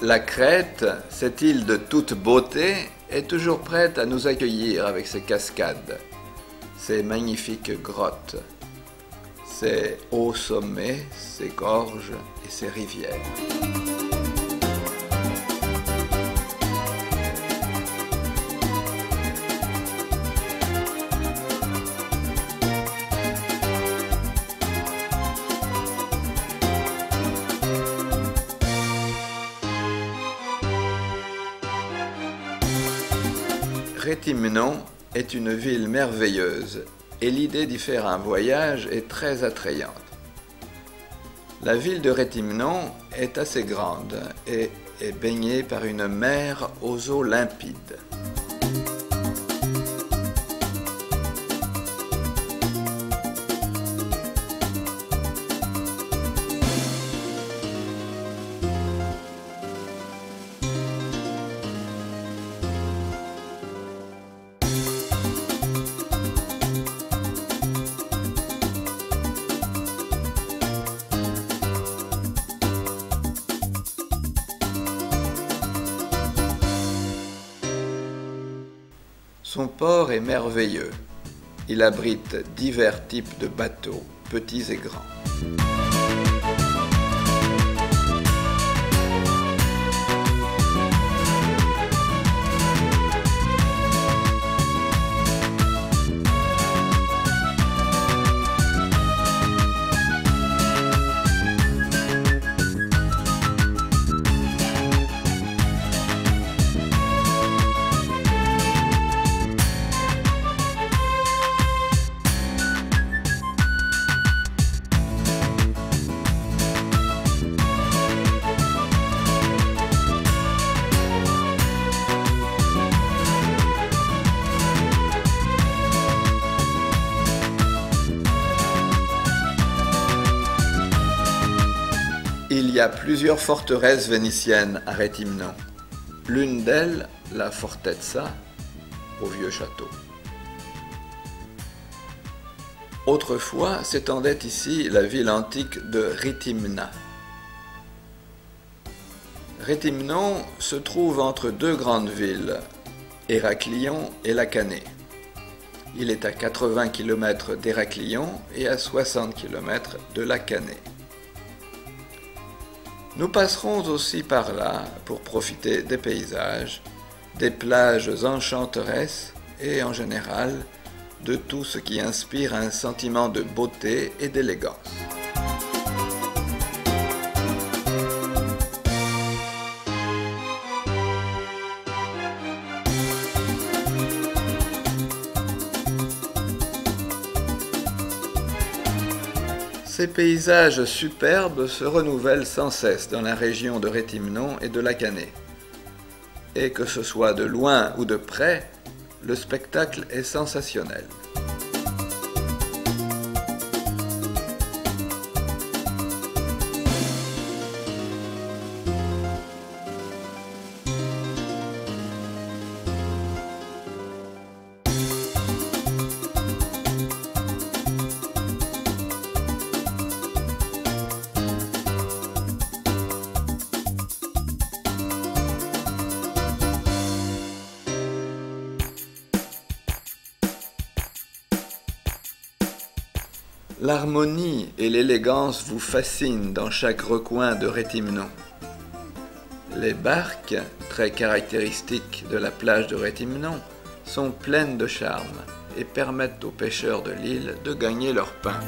La Crète, cette île de toute beauté, est toujours prête à nous accueillir avec ses cascades, ses magnifiques grottes, ses hauts sommets, ses gorges et ses rivières. Réthymnon est une ville merveilleuse et l'idée d'y faire un voyage est très attrayante. La ville de Réthymnon est assez grande et est baignée par une mer aux eaux limpides. Son port est merveilleux. Il abrite divers types de bateaux, petits et grands. Il y a plusieurs forteresses vénitiennes à Réthymnon. L'une d'elles, la Fortezza, au vieux château. Autrefois s'étendait ici la ville antique de Rithymna. Réthymnon se trouve entre deux grandes villes, Héraclion et la Canée. Il est à 80 km d'Héraclion et à 60 km de la Canée. Nous passerons aussi par là pour profiter des paysages, des plages enchanteresses et en général de tout ce qui inspire un sentiment de beauté et d'élégance. Ces paysages superbes se renouvellent sans cesse dans la région de Réthymnon et de la Canée. Et que ce soit de loin ou de près, le spectacle est sensationnel. L'harmonie et l'élégance vous fascinent dans chaque recoin de Réthymnon. Les barques, très caractéristiques de la plage de Réthymnon, sont pleines de charme et permettent aux pêcheurs de l'île de gagner leur pain.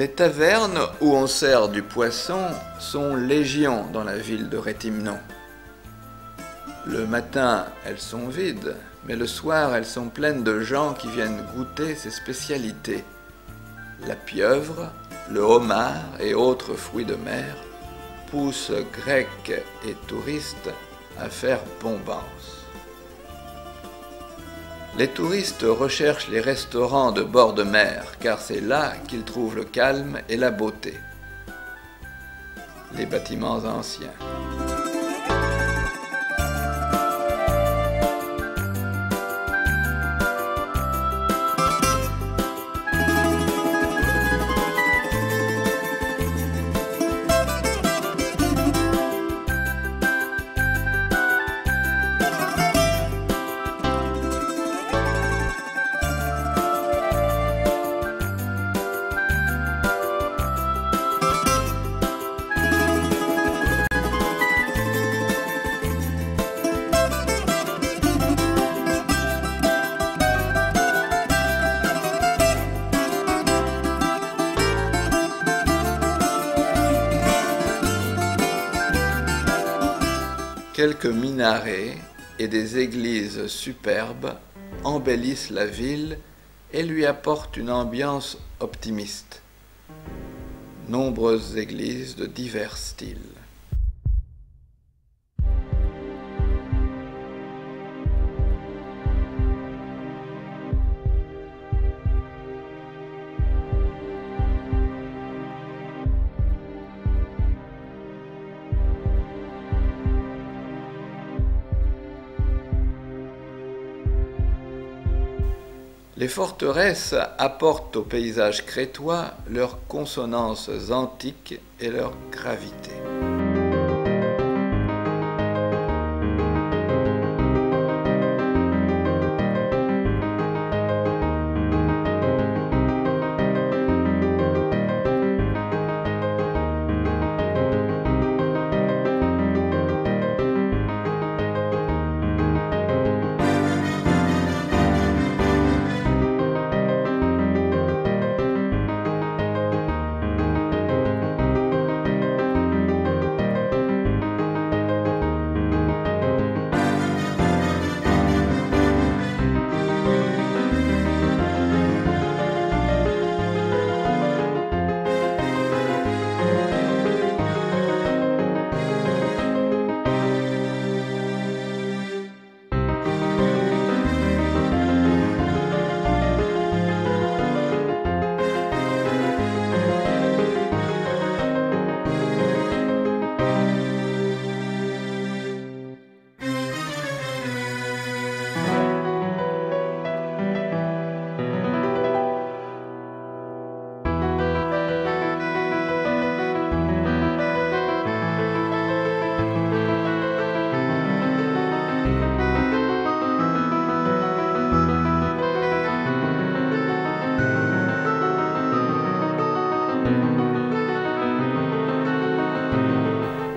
Les tavernes où on sert du poisson sont légion dans la ville de Réthymnon. Le matin, elles sont vides, mais le soir, elles sont pleines de gens qui viennent goûter ces spécialités. La pieuvre, le homard et autres fruits de mer poussent Grecs et touristes à faire bombance. Les touristes recherchent les restaurants de bord de mer, car c'est là qu'ils trouvent le calme et la beauté. Les bâtiments anciens. Quelques minarets et des églises superbes embellissent la ville et lui apportent une ambiance optimiste. Nombreuses églises de divers styles. Les forteresses apportent au paysage crétois leurs consonances antiques et leur gravité.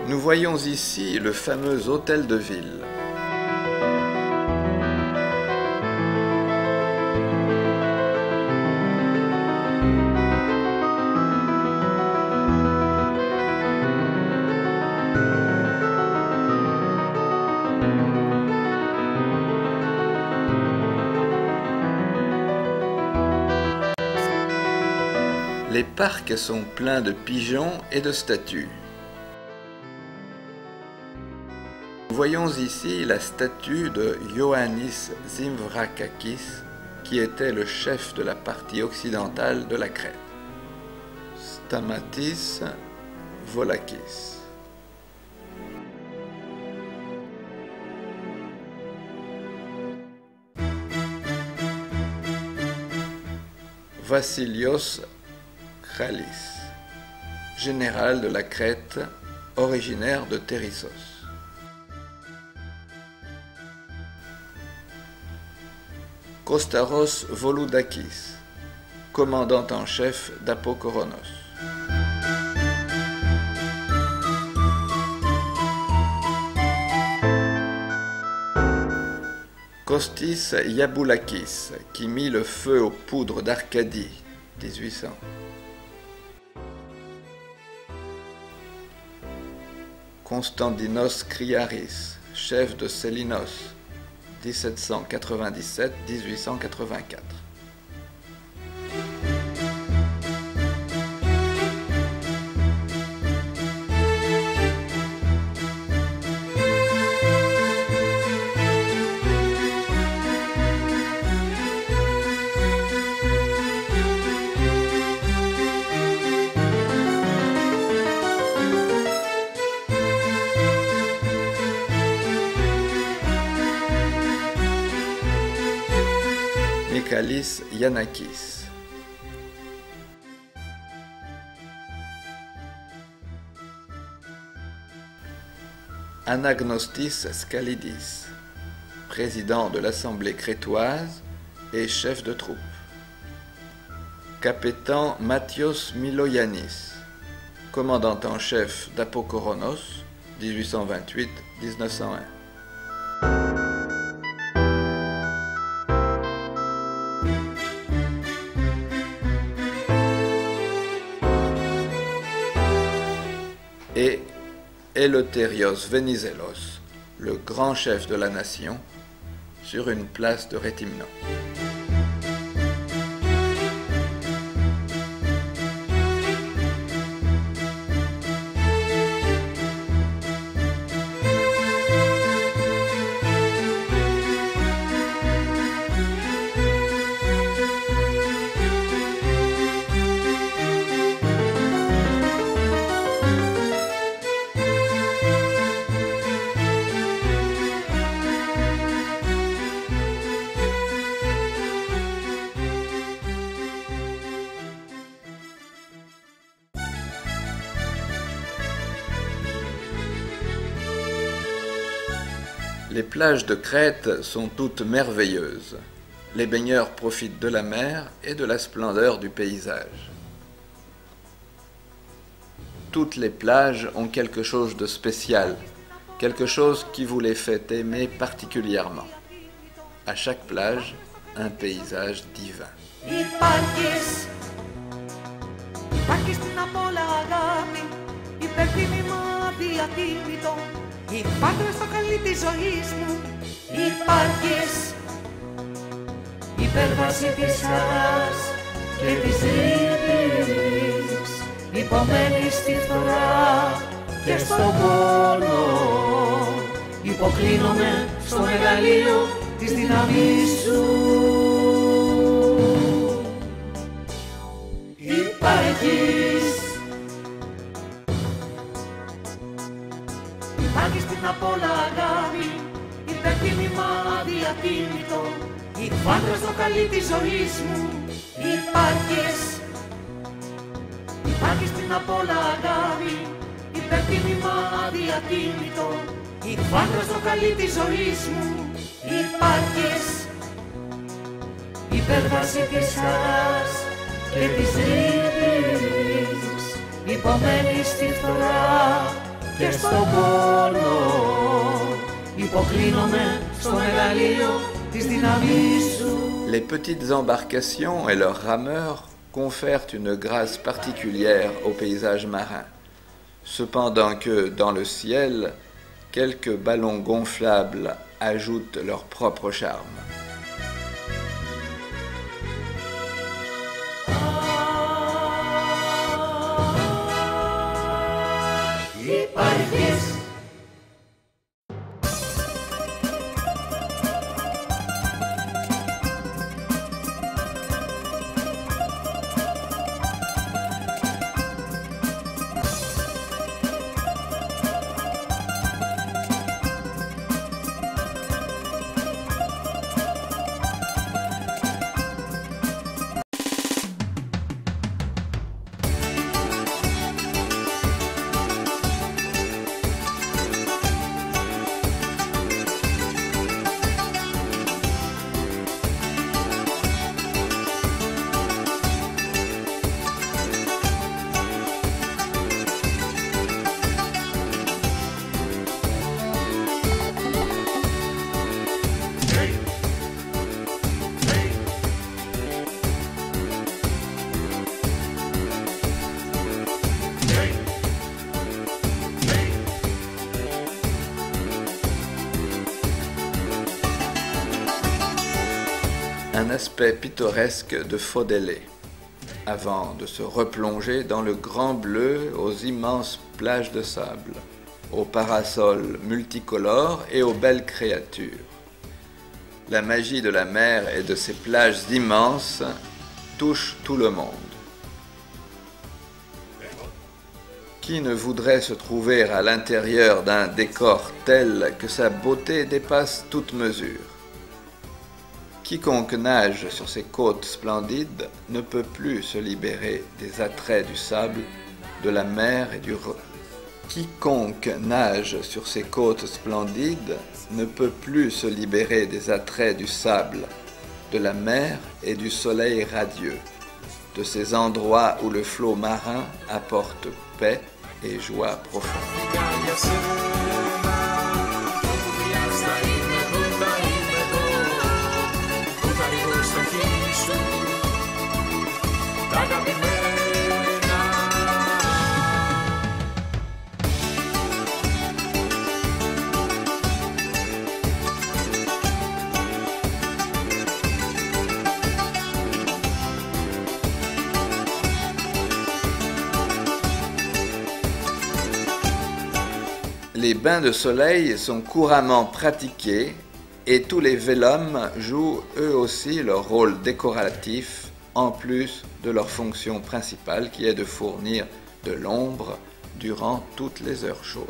Nous voyons ici le fameux hôtel de ville. Les parcs sont pleins de pigeons et de statues. Nous voyons ici la statue de Ioannis Zimvrakakis, qui était le chef de la partie occidentale de la Crète. Stamatis Volakis. Vassilios Khalis, général de la Crète, originaire de Térissos. Kostaros Voloudakis, commandant en chef d'Apokoronos. Kostis Yaboulakis, qui mit le feu aux poudres d'Arcadie, 1800. Konstantinos Kriaris, chef de Sélinos, 1797-1884. Michalis Yanakis. Anagnostis Skalidis, président de l'Assemblée crétoise et chef de troupe. Capétan Mathios Miloyanis, commandant en chef d'Apokoronos, 1828-1901. Et Eleuthérios Venizelos, le grand chef de la nation, sur une place de Réthymnon. Les plages de Crète sont toutes merveilleuses. Les baigneurs profitent de la mer et de la splendeur du paysage. Toutes les plages ont quelque chose de spécial, quelque chose qui vous les fait aimer particulièrement. À chaque plage, un paysage divin. Υπάρχεις στο καλή της ζωής μου. Υπάρχεις υπέρβαση της χαράς και της λύπης, υπομένεις στη φθορά και στον πόνο. Υποκλίνομαι στο μεγαλείο της δύναμής σου. Υπάρχεις. Υπάρχεις πριν απ' όλα αγάπη, υπερτίμημα αδιατίμητο. Υπάρχεις στο καλή της ζωής μου. Υπάρχεις. Υπάρχεις πριν απ' όλα αγάπη, υπερτίμημα αδιατίμητο. Υπάρχεις στο καλή της ζωής μου. Υπάρχεις. Υπέρβαση της χαράς και της λύπης, υπομένεις στη φθορά και στον πόνο. Υποκλίνομαι στο μεγαλείο της δύναμής σου. Les petites embarcations et leurs rameurs confèrent une grâce particulière au paysage marin, cependant que, dans le ciel, quelques ballons gonflables ajoutent leur propre charme. Υπάρχεις. un aspect pittoresque de Fodélé, avant de se replonger dans le grand bleu aux immenses plages de sable, aux parasols multicolores et aux belles créatures. La magie de la mer et de ses plages immenses touche tout le monde. Qui ne voudrait se trouver à l'intérieur d'un décor tel que sa beauté dépasse toute mesure? Quiconque nage sur ces côtes splendides ne peut plus se libérer des attraits du sable, de la mer et du Quiconque nage sur ces côtes splendides ne peut plus se libérer des attraits du sable, de la mer et du soleil radieux, de ces endroits où le flot marin apporte paix et joie profonde. Les bains de soleil sont couramment pratiqués et tous les vélums jouent eux aussi leur rôle décoratif en plus de leur fonction principale qui est de fournir de l'ombre durant toutes les heures chaudes.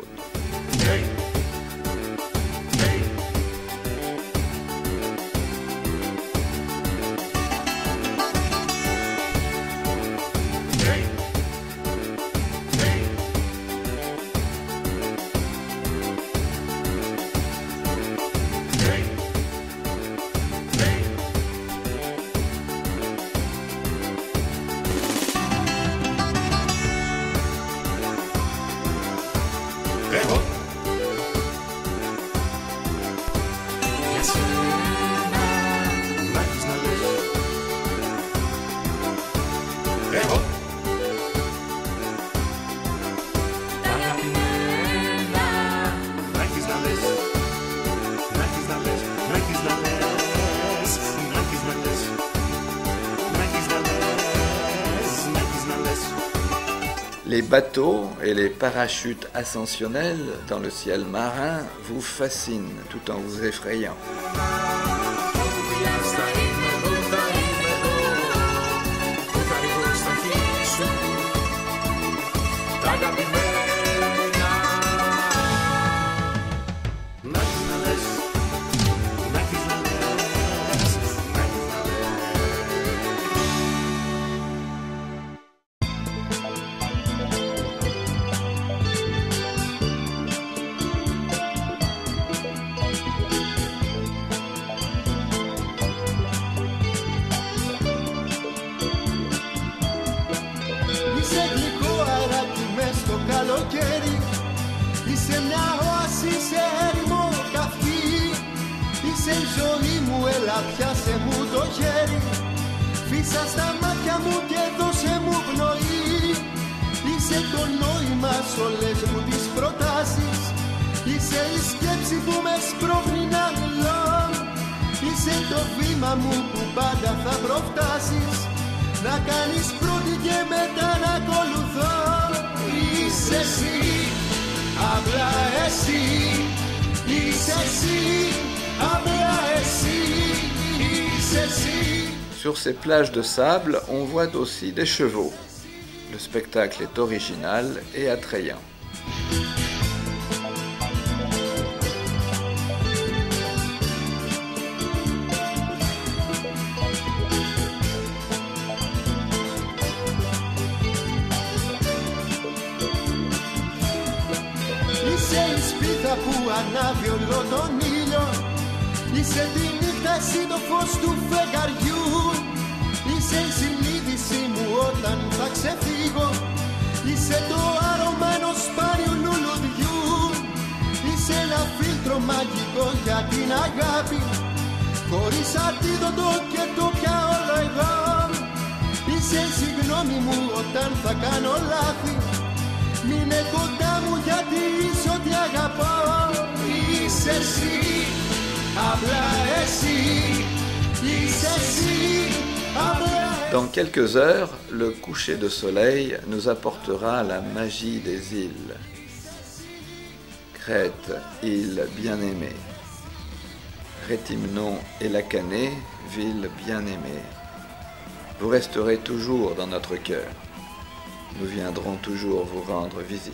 Les bateaux et les parachutes ascensionnels dans le ciel marin vous fascinent tout en vous effrayant. Είσαι μια όαση σε έρημο καυτή. Είσαι η ζωή μου, έλα πιάσε μου το χέρι. Φύσα στα μάτια μου και δώσε μου πνοή. Είσαι το νόημα σ' όλες μου τις προτάσεις. Είσαι η σκέψη που με σπρώχνει να μιλώ. Είσαι το βήμα μου που πάντα θα προφτάσεις. Να κάνεις πρώτη και μετά να ακολουθώ. Είσαι εσύ, απλά εσύ. Είσαι εσύ, απλά εσύ. Είσαι εσύ. Sur ces plages de sable, on voit aussi des chevaux. Le spectacle est original et attrayant. Είσαι η σπίθα που ανάβει όλο τον ήλιο. Είσαι τη νύχτα, εσύ το φως του φεγγαριού. Είσαι η συνείδησή μου όταν θα ξεφύγω. Είσαι το άρωμα ενός σπάνιου λουλουδιού. Είσαι ένα φίλτρο μαγικό για την αγάπη. Χωρίς αντίδοτο και το πια όλο εγώ. Είσαι η συγγνώμη μου όταν θα κάνω λάθη. Μείνε κοντά μου γιατί είσαι ό,τι αγαπώ. Είσαι εσύ, απλά εσύ. Είσαι εσύ. Dans quelques heures, le coucher de soleil nous apportera la magie des îles. Crète, île bien-aimée. Réthymnon et Lacanée, ville bien-aimée. Vous resterez toujours dans notre cœur. Nous viendrons toujours vous rendre visite.